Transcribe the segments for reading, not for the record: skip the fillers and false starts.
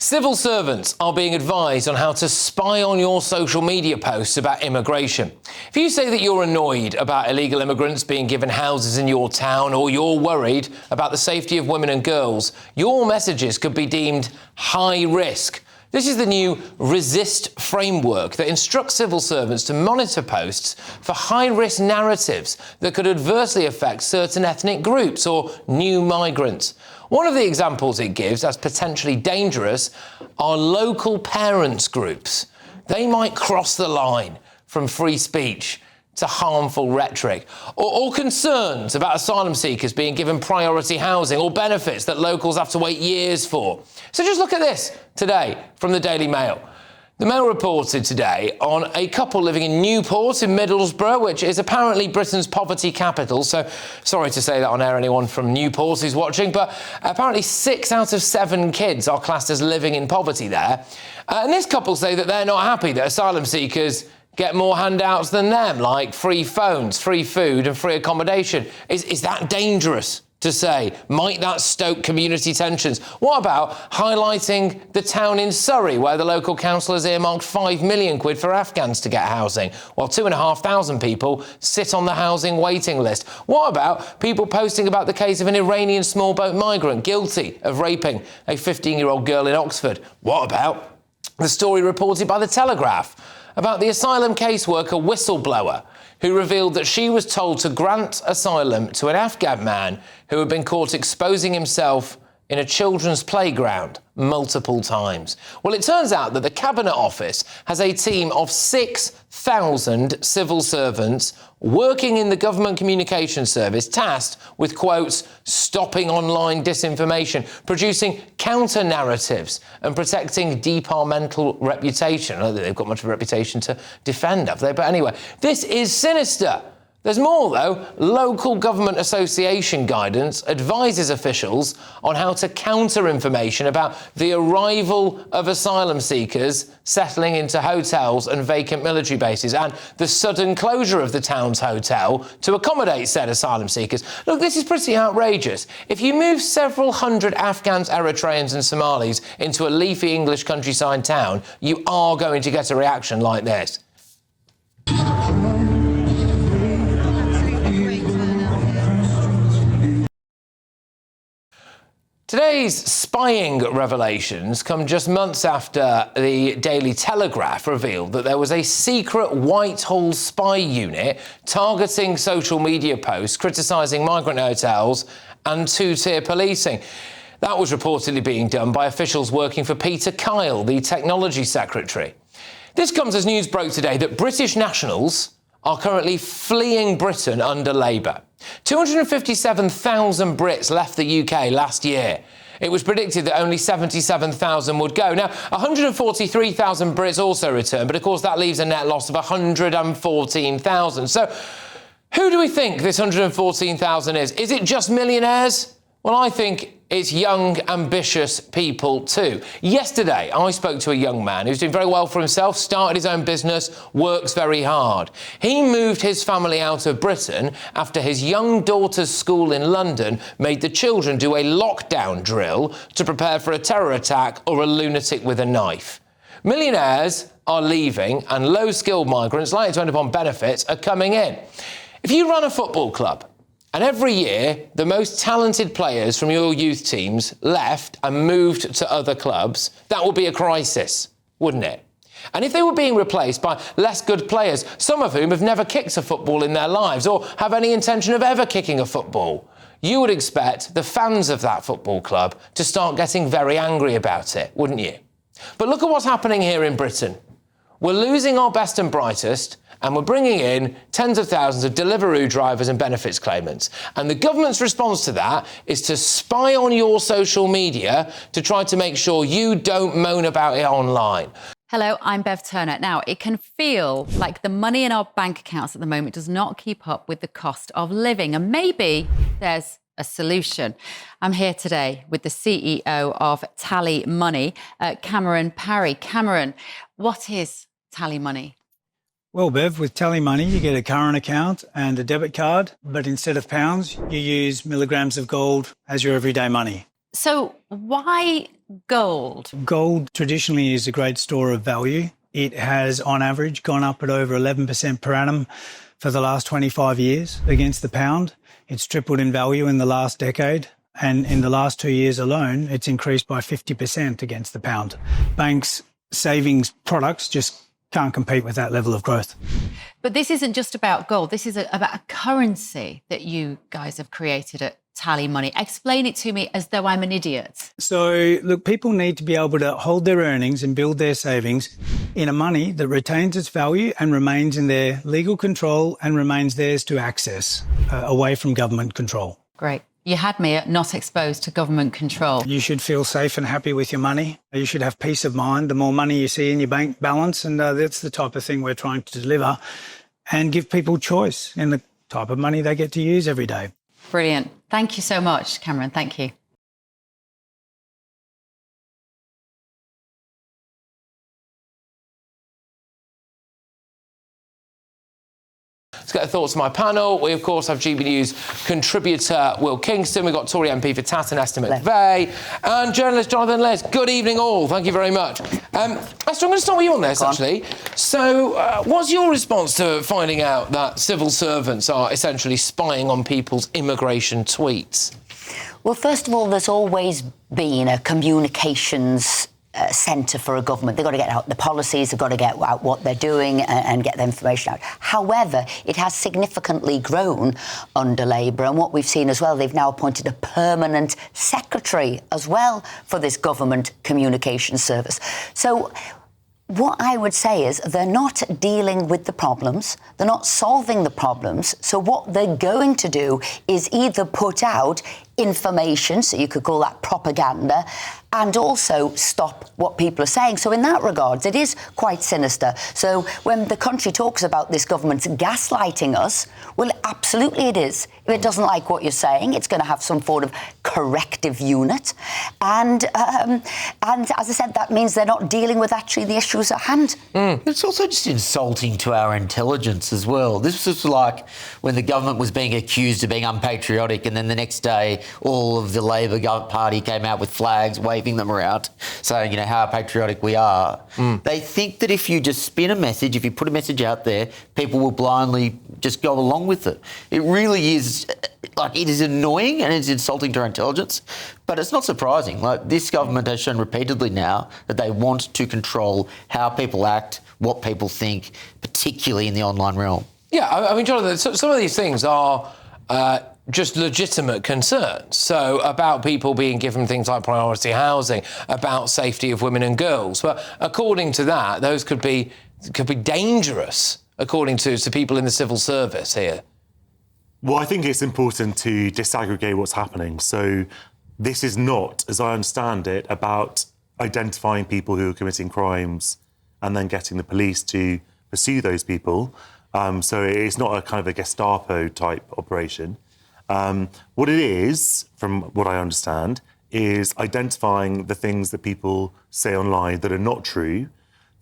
Civil servants are being advised on how to spy on your social media posts about immigration. If you say that you're annoyed about illegal immigrants being given houses in your town, or you're worried about the safety of women and girls, your messages could be deemed high risk. This is the new Resist framework that instructs civil servants to monitor posts for high-risk narratives that could adversely affect certain ethnic groups or new migrants. One of the examples it gives as potentially dangerous are local parents groups. They might cross the line from free speech to harmful rhetoric, or concerns about asylum seekers being given priority housing or benefits that locals have to wait years for. So just look at this today from the Daily Mail. The Mail reported today on a couple living in Newport in Middlesbrough, which is apparently Britain's poverty capital. So sorry to say that on air, anyone from Newport who's watching, but apparently 6 out of 7 kids are classed as living in poverty there. And this couple say that they're not happy that asylum seekers get more handouts than them, like free phones, free food and free accommodation. Is that dangerous to say? Might that stoke community tensions? What about highlighting the town in Surrey where the local council has earmarked £5 million for Afghans to get housing, while 2,500 people sit on the housing waiting list? What about people posting about the case of an Iranian small boat migrant guilty of raping a 15-year-old girl in Oxford? What about the story reported by The Telegraph about the asylum caseworker whistleblower who revealed that she was told to grant asylum to an Afghan man who had been caught exposing himself in a children's playground multiple times? Well, it turns out that the Cabinet Office has a team of 6,000 civil servants working in the Government Communications Service tasked with, quotes, stopping online disinformation, producing counter-narratives and protecting departmental reputation. I don't think they've got much of a reputation to defend, have they? But anyway, this is sinister. There's more, though. Local government association guidance advises officials on how to counter information about the arrival of asylum seekers settling into hotels and vacant military bases, and the sudden closure of the town's hotel to accommodate said asylum seekers. Look, this is pretty outrageous. If you move several hundred Afghans, Eritreans and Somalis into a leafy English countryside town, you are going to get a reaction like this. Today's spying revelations come just months after the Daily Telegraph revealed that there was a secret Whitehall spy unit targeting social media posts criticising migrant hotels and two-tier policing. That was reportedly being done by officials working for Peter Kyle, the technology secretary. This comes as news broke today that British nationals are currently fleeing Britain under Labour. 257,000 Brits left the UK last year. It was predicted that only 77,000 would go. Now, 143,000 Brits also returned, but of course that leaves a net loss of 114,000. So who do we think this 114,000 is? Is it just millionaires? Well, I think it's young, ambitious people too. Yesterday, I spoke to a young man who's doing very well for himself, started his own business, works very hard. He moved his family out of Britain after his young daughter's school in London made the children do a lockdown drill to prepare for a terror attack or a lunatic with a knife. Millionaires are leaving and low-skilled migrants likely to end up on benefits are coming in. If you run a football club, and every year, the most talented players from your youth teams left and moved to other clubs, that would be a crisis, wouldn't it? And if they were being replaced by less good players, some of whom have never kicked a football in their lives or have any intention of ever kicking a football, you would expect the fans of that football club to start getting very angry about it, wouldn't you? But look at what's happening here in Britain. We're losing our best and brightest, and we're bringing in tens of thousands of Deliveroo drivers and benefits claimants. And the government's response to that is to spy on your social media to try to make sure you don't moan about it online. Hello, I'm Bev Turner. Now, it can feel like the money in our bank accounts at the moment does not keep up with the cost of living. And maybe there's a solution. I'm here today with the CEO of TallyMoney, Cameron Parry. Cameron, what is TallyMoney? Well, Bev, with TallyMoney, you get a current account and a debit card, but instead of pounds, you use milligrams of gold as your everyday money. So why gold? Gold traditionally is a great store of value. It has, on average, gone up at over 11% per annum for the last 25 years against the pound. It's tripled in value in the last decade. And in the last 2 years alone, it's increased by 50% against the pound. Banks' savings products just can't compete with that level of growth. But this isn't just about gold. This is about a currency that you guys have created at TallyMoney. Explain it to me as though I'm an idiot. So, look, people need to be able to hold their earnings and build their savings in a money that retains its value and remains in their legal control and remains theirs to access, away from government control. Great. You had me at not exposed to government control. You should feel safe and happy with your money. You should have peace of mind. The more money you see in your bank balance, and that's the type of thing we're trying to deliver, and give people choice in the type of money they get to use every day. Brilliant. Thank you so much, Cameron. Thank you. Let's get the thoughts of my panel. We, of course, have GB News contributor Will Kingston. We've got Tory MP for Tatton, Esther McVeigh, and journalist Jonathan Les. Good evening, all. Thank you very much. Esther, I'm going to start with you on this, actually. So, what's your response to finding out that civil servants are essentially spying on people's immigration tweets? Well, first of all, there's always been a communications centre for a government. They've got to get out the policies, they've got to get out what they're doing and get the information out. However, it has significantly grown under Labour, and what we've seen as well, they've now appointed a permanent secretary as well for this government communications service. So what I would say is they're not dealing with the problems, they're not solving the problems, so what they're going to do is either put out information, so you could call that propaganda, and also stop what people are saying. So in that regard, it is quite sinister. So when the country talks about this government's gaslighting us, well, absolutely it is. If it doesn't like what you're saying, it's going to have some sort of corrective unit. And as I said, that means they're not dealing with actually the issues at hand. It's also just insulting to our intelligence as well. This was like when the government was being accused of being unpatriotic, and then the next day all of the Labor Party came out with flags, waving them around, saying, you know, how patriotic we are. They think that if you just spin a message, if you put a message out there, people will blindly just go along with it. It really is, like, it is annoying and it's insulting to our intelligence, but it's not surprising. Like, this government has shown repeatedly now that they want to control how people act, what people think, particularly in the online realm. Yeah, I mean, Jonathan, some of these things are just legitimate concerns. So about people being given things like priority housing, about safety of women and girls. But according to that, those could be dangerous, according to people in the civil service here. Well, I think it's important to disaggregate what's happening. So this is not, as I understand it, about identifying people who are committing crimes and then getting the police to pursue those people. So it's not a kind of a Gestapo type operation. What it is, from what I understand, is identifying the things that people say online that are not true,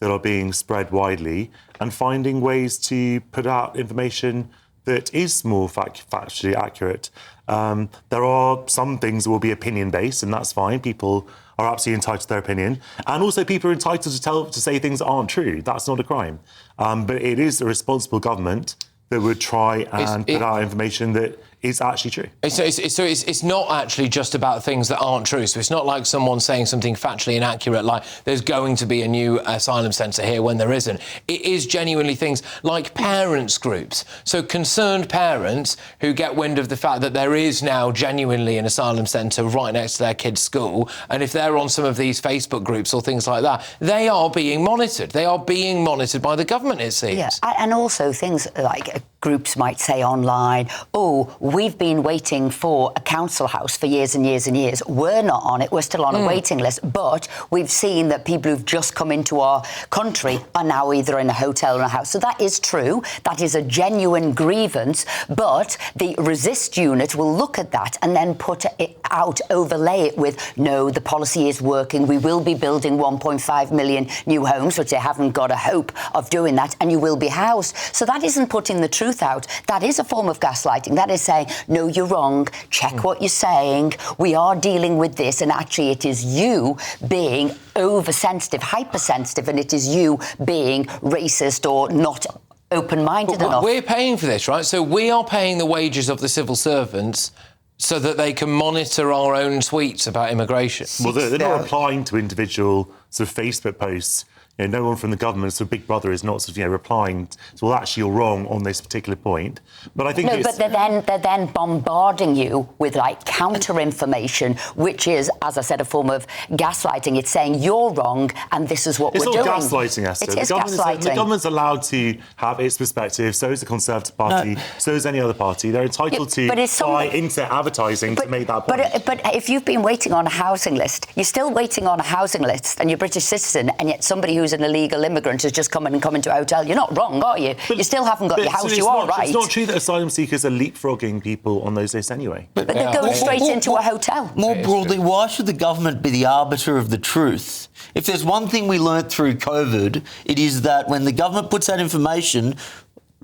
that are being spread widely, and finding ways to put out information that is more factually accurate. There are some things that will be opinion-based, and that's fine. People are absolutely entitled to their opinion. And also people are entitled to say things that aren't true. That's not a crime. But it is a responsible government that would try and put out information that is actually true. So it's not actually just about things that aren't true. So it's not like someone saying something factually inaccurate, like there's going to be a new asylum centre here when there isn't. It is genuinely things like parents' groups. So concerned parents who get wind of the fact that there is now genuinely an asylum centre right next to their kids' school, and if they're on some of these Facebook groups or things like that, they are being monitored. They are being monitored by the government, it seems. Yeah, and also things like groups might say online, oh, we've been waiting for a council house for years and years and years. We're not on it. We're still on a waiting list. But we've seen that people who've just come into our country are now either in a hotel or a house. So that is true. That is a genuine grievance. But the resist unit will look at that and then put it out, overlay it with, no, the policy is working. We will be building 1.5 million new homes, which they haven't got a hope of doing that, and you will be housed. So that isn't putting the truth truth out, that is a form of gaslighting. That is saying, no, you're wrong, check what you're saying, we are dealing with this, and actually it is you being oversensitive, hypersensitive, and it is you being racist or not open-minded enough. We're paying for this, right? So we are paying the wages of the civil servants so that they can monitor our own tweets about immigration. Well, they're not replying to individual sort of Facebook posts. You know, no one from the government, so Big Brother is not sort of, you know, replying. So, well, actually, you're wrong on this particular point. But I think but they're then bombarding you with like counter information, which is, as I said, a form of gaslighting. It's saying you're wrong and this is what we're doing. It's not gaslighting, Esther. It is gaslighting. The government's allowed to have its perspective. So is the Conservative Party. So is any other party. They're entitled to buy internet advertising to make that point. But if you've been waiting on a housing list, you're still waiting on a housing list, and you're a British citizen, and yet somebody who's an illegal immigrant has just come into a hotel. You're not wrong, are you? You still haven't got your house. You are right. It's not true that asylum seekers are leapfrogging people on those lists anyway. But they're going straight into a hotel. More broadly, why should the government be the arbiter of the truth? If there's one thing we learnt through COVID, it is that when the government puts out information,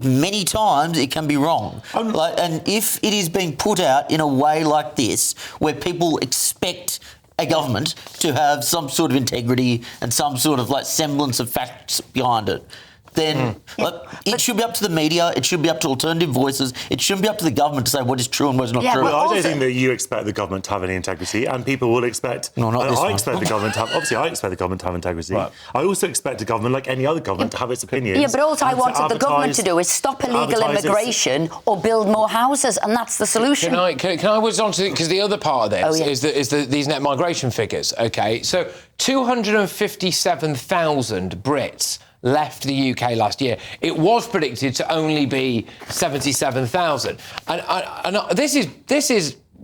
many times it can be wrong. And if it is being put out in a way like this, where people expect a government to have some sort of integrity and some sort of like semblance of facts behind it, then it should be up to the media, it should be up to alternative voices, it shouldn't be up to the government to say what is true and what is not true. Well, I don't think that you expect the government to have any integrity, and people will expect... No, not this I one. expect the government to have... Obviously, I expect the government to have integrity. Right. I also expect the government, like any other government, to have its opinions. Yeah, but all I wanted the government to do is stop illegal immigration or build more houses, and that's the solution. Can I whiz on to... Because the other part of this is these net migration figures, OK? So 257,000 Brits left the UK last year. It was predicted to only be 77,000. And this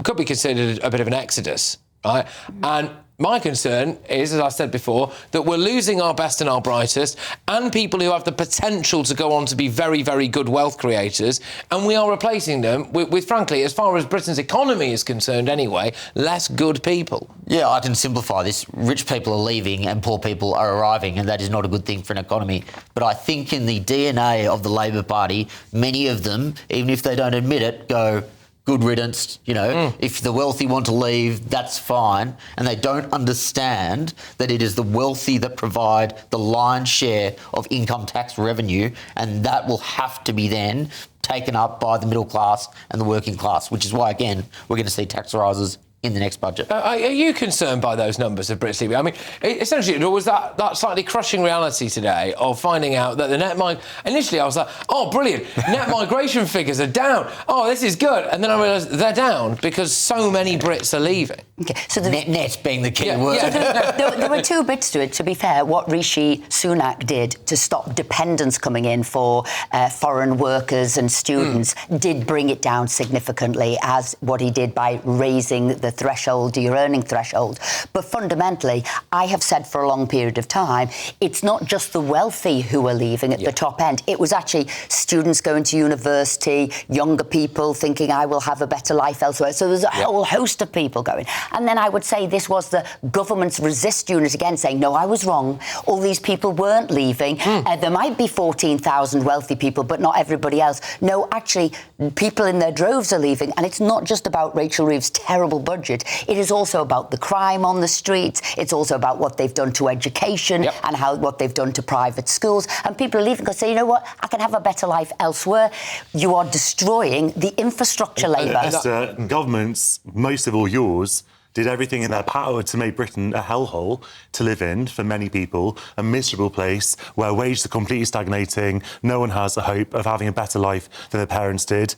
could be considered a bit of an exodus, right? And my concern is, as I said before, that we're losing our best and our brightest and people who have the potential to go on to be very, very good wealth creators, and we are replacing them with, frankly, as far as Britain's economy is concerned anyway, less good people. Yeah, I can simplify this. Rich people are leaving and poor people are arriving, and that is not a good thing for an economy. But I think in the DNA of the Labor Party, many of them, even if they don't admit it, go, good riddance, you know, if the wealthy want to leave, that's fine. And they don't understand that it is the wealthy that provide the lion's share of income tax revenue, and that will have to be then taken up by the middle class and the working class, which is why, again, we're going to see tax rises in the next budget. Are you concerned by those numbers of Brits leaving? I mean, essentially, there was that slightly crushing reality today of finding out that the initially I was like, oh, brilliant, net migration figures are down. Oh, this is good. And then I realised they're down because so many Brits are leaving. Okay, so net being the key word. So there were two bits to it. To be fair, what Rishi Sunak did to stop dependents coming in for foreign workers and students did bring it down significantly, as what he did by raising the threshold, your earning threshold. But fundamentally, I have said for a long period of time, it's not just the wealthy who are leaving at the top end. It was actually students going to university, younger people thinking I will have a better life elsewhere. So there's a whole host of people going. And then I would say this was the government's resist unit again saying, no, I was wrong. All these people weren't leaving. There might be 14,000 wealthy people, but not everybody else. No, actually, people in their droves are leaving. And it's not just about Rachel Reeves' terrible budget. It is also about the crime on the streets. It's also about what they've done to education and what they've done to private schools. And people are leaving because say, you know what, I can have a better life elsewhere. You are destroying the infrastructure, Labour. Esther, governments, most of all yours, did everything in their power to make Britain a hellhole to live in for many people, a miserable place where wages are completely stagnating, no one has the hope of having a better life than their parents did.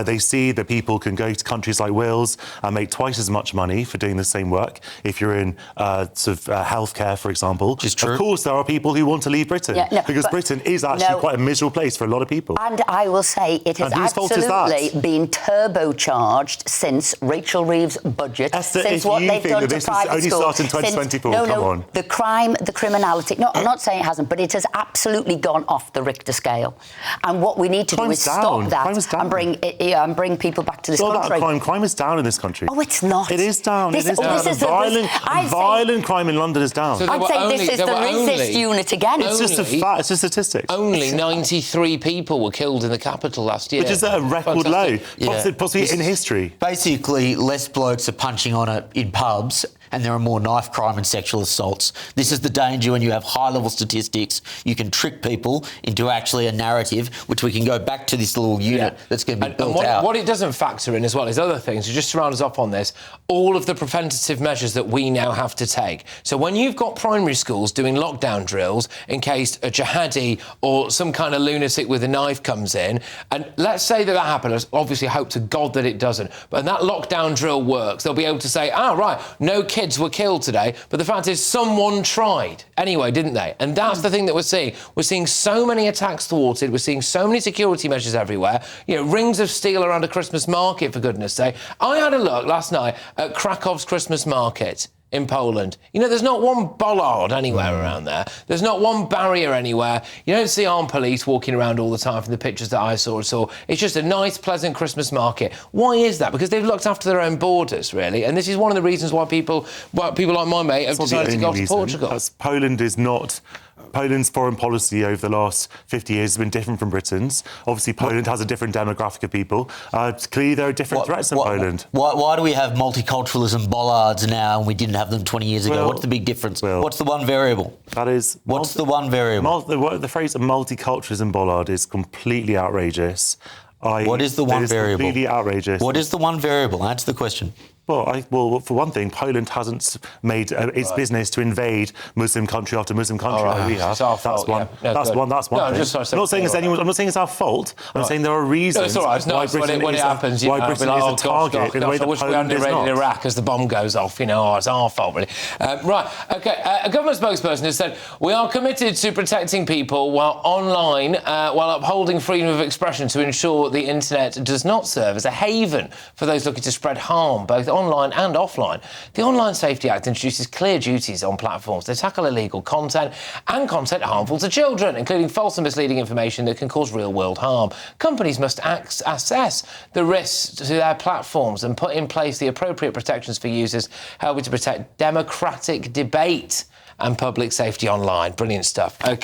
They see that people can go to countries like Wales and make twice as much money for doing the same work if you're in healthcare, for example. Which is true. Of course, there are people who want to leave Britain because Britain is actually quite a miserable place for a lot of people. And I will say it has absolutely been turbocharged since Rachel Reeves' budget, Esther, since is what they've done to this private only schools. started in 2024, No, come on. the crime, the criminality. No, I'm not saying it hasn't, but it has absolutely gone off the Richter scale. And what we need to do is stop that and bring people back to this country. It's not about crime. Crime is down in this country. Oh, it's not. It is down. Violent crime in London is down. So I'd say this is the resist unit again. It's just a fact. It's just statistics. Only 93 people were killed in the capital last year. Which is a record low, Yeah. possibly in history. Basically, less blokes are punching on it in pubs and there are more knife crime and sexual assaults. This is the danger when you have high-level statistics. You can trick people into actually a narrative, which we can go back to this little unit that's going to be built out. What it doesn't factor in as well is other things. So just to round us up on this, all of the preventative measures that we now have to take. So when you've got primary schools doing lockdown drills in case a jihadi or some kind of lunatic with a knife comes in, and let's say that happens, obviously hope to God that it doesn't, but when that lockdown drill works, they'll be able to say, right, no kids were killed today, but the fact is someone tried anyway, didn't they? And that's the thing that we're seeing. We're seeing so many attacks thwarted. We're seeing so many security measures everywhere. You know, rings of steel around a Christmas market, for goodness sake. I had a look last night at Krakow's Christmas market in Poland. You know, there's not one bollard anywhere around there. There's not one barrier anywhere. You don't see armed police walking around all the time from the pictures that I saw at all. It's just a nice, pleasant Christmas market. Why is that? Because they've looked after their own borders, really. And this is one of the reasons why people like my mate have decided to go to Portugal. Poland's foreign policy over the last 50 years has been different from Britain's. Obviously, Poland has a different demographic of people. Clearly, there are different threats in Poland. Why do we have multiculturalism bollards now and we didn't have them 20 years ago? What's the big difference? What's the one variable? What's the one variable? The phrase multiculturalism bollard is completely outrageous. What is the one variable? Completely outrageous. What is the one variable? Answer the question. Well, for one thing, Poland hasn't made its business to invade Muslim country after Muslim country. Right. We have. It's our fault, That's one. That's one. No, thing. I'm not saying it's our fault. I'm saying there are reasons. No, it's all right. It's nice when it happens. Why Britain is a target in the way that I wish we hadn't invaded Iraq as the bomb goes off. It's our fault, really. Right. Okay. A government spokesperson has said we are committed to protecting people while online, while upholding freedom of expression to ensure the internet does not serve as a haven for those looking to spread harm, both online and offline. The Online Safety Act introduces clear duties on platforms to tackle illegal content and content harmful to children, including false and misleading information that can cause real-world harm. Companies must assess the risks to their platforms and put in place the appropriate protections for users, helping to protect democratic debate and public safety online. Brilliant stuff. OK.